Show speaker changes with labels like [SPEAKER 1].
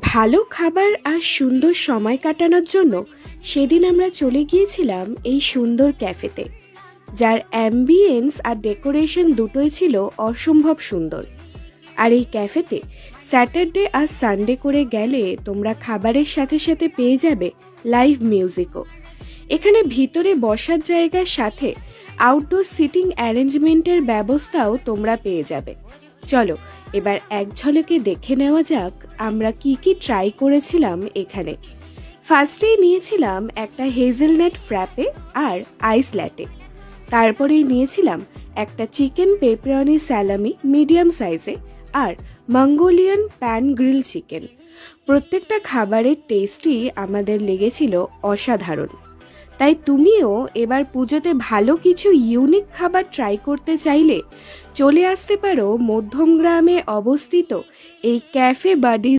[SPEAKER 1] ভালো খাবার আর সুন্দর সময় কাটানোর জন্য সেদিন আমরা চলে গিয়েছিলাম এই সুন্দর ক্যাফেতে, যার অ্যাম্বিয়েন্স আর ডেকোরেশন দুটোই ছিল অসম্ভব সুন্দর। আর এই ক্যাফেতে স্যাটারডে আর সানডে করে গেলে তোমরা খাবারের সাথে সাথে পেয়ে যাবে লাইভ মিউজিকও। এখানে ভিতরে বসার জায়গার সাথে আউটডোর সিটিং অ্যারেঞ্জমেন্টের ব্যবস্থাও তোমরা পেয়ে যাবে। চলো এবার এক ঝলকে দেখে নেওয়া যাক আমরা কি কি ট্রাই করেছিলাম এখানে। ফার্স্টেই নিয়েছিলাম একটা হেজেলনাট ফ্র্যাপে আর আইস ল্যাটে। তারপরেই নিয়েছিলাম একটা চিকেন পেপারনি স্যালামি মিডিয়াম সাইজে আর মঙ্গোলিয়ান প্যান গ্রিল চিকেন। প্রত্যেকটা খাবারের টেস্টই আমাদের লেগেছিল অসাধারণ। তাই তুমিও এবার পুজোতে ভালো কিছু ইউনিক খাবার ট্রাই করতে চাইলে চলে আসতে পারো মধ্যমগ্রামে অবস্থিত এই ক্যাফে বাডিজ